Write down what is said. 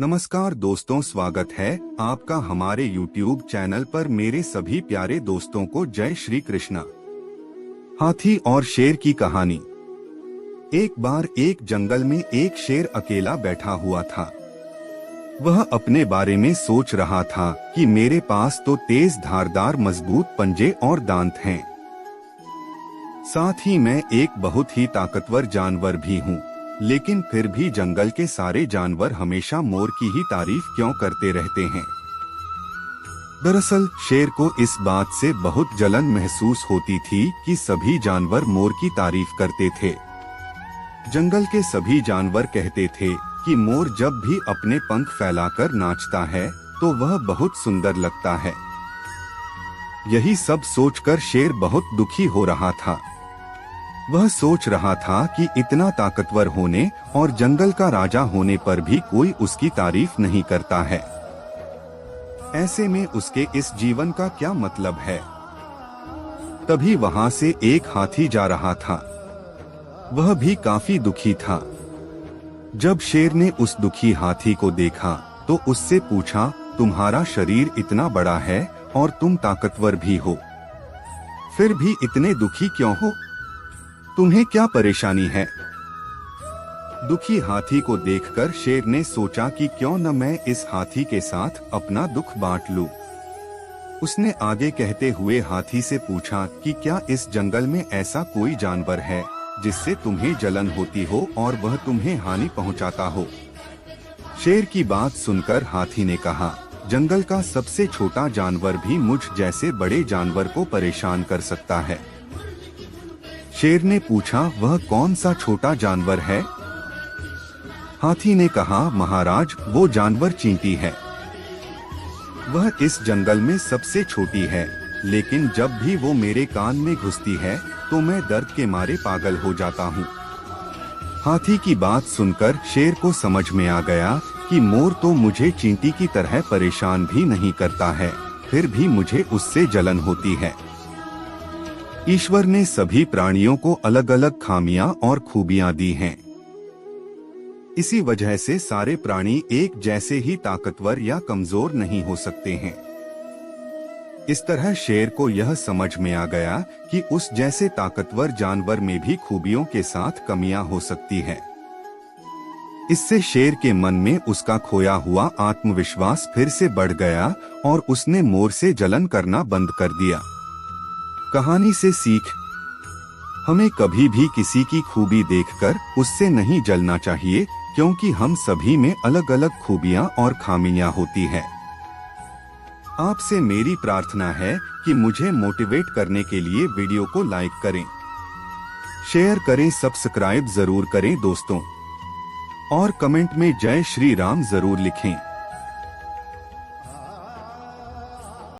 नमस्कार दोस्तों, स्वागत है आपका हमारे YouTube चैनल पर। मेरे सभी प्यारे दोस्तों को जय श्री कृष्णा। हाथी और शेर की कहानी। एक बार एक जंगल में एक शेर अकेला बैठा हुआ था। वह अपने बारे में सोच रहा था कि मेरे पास तो तेज धारदार मजबूत पंजे और दांत हैं। साथ ही मैं एक बहुत ही ताकतवर जानवर भी हूँ, लेकिन फिर भी जंगल के सारे जानवर हमेशा मोर की ही तारीफ क्यों करते रहते हैं। दरअसल शेर को इस बात से बहुत जलन महसूस होती थी कि सभी जानवर मोर की तारीफ करते थे। जंगल के सभी जानवर कहते थे कि मोर जब भी अपने पंख फैलाकर नाचता है तो वह बहुत सुंदर लगता है। यही सब सोचकर शेर बहुत दुखी हो रहा था। वह सोच रहा था कि इतना ताकतवर होने और जंगल का राजा होने पर भी कोई उसकी तारीफ नहीं करता है। ऐसे में उसके इस जीवन का क्या मतलब है। तभी वहां से एक हाथी जा रहा था। वह भी काफी दुखी था। जब शेर ने उस दुखी हाथी को देखा तो उससे पूछा, तुम्हारा शरीर इतना बड़ा है और तुम ताकतवर भी हो, फिर भी इतने दुखी क्यों हो? तुम्हें क्या परेशानी है? दुखी हाथी को देखकर शेर ने सोचा कि क्यों न मैं इस हाथी के साथ अपना दुख बांट लूं। उसने आगे कहते हुए हाथी से पूछा कि क्या इस जंगल में ऐसा कोई जानवर है जिससे तुम्हें जलन होती हो और वह तुम्हें हानि पहुंचाता हो? शेर की बात सुनकर हाथी ने कहा, जंगल का सबसे छोटा जानवर भी मुझ जैसे बड़े जानवर को परेशान कर सकता है। शेर ने पूछा, वह कौन सा छोटा जानवर है? हाथी ने कहा, महाराज, वो जानवर चींटी है। वह इस जंगल में सबसे छोटी है, लेकिन जब भी वो मेरे कान में घुसती है तो मैं दर्द के मारे पागल हो जाता हूँ। हाथी की बात सुनकर शेर को समझ में आ गया कि मोर तो मुझे चींटी की तरह परेशान भी नहीं करता है, फिर भी मुझे उससे जलन होती है। ईश्वर ने सभी प्राणियों को अलग अलग खामियां और खूबियां दी हैं। इसी वजह से सारे प्राणी एक जैसे ही ताकतवर या कमजोर नहीं हो सकते हैं। इस तरह शेर को यह समझ में आ गया कि उस जैसे ताकतवर जानवर में भी खूबियों के साथ कमियां हो सकती है। इससे शेर के मन में उसका खोया हुआ आत्मविश्वास फिर से बढ़ गया और उसने मोर से जलन करना बंद कर दिया। कहानी से सीख, हमें कभी भी किसी की खूबी देखकर उससे नहीं जलना चाहिए, क्योंकि हम सभी में अलग अलग खूबियां और खामियां होती है। आपसे मेरी प्रार्थना है कि मुझे मोटिवेट करने के लिए वीडियो को लाइक करें, शेयर करें, सब्सक्राइब जरूर करें दोस्तों, और कमेंट में जय श्री राम जरूर लिखें।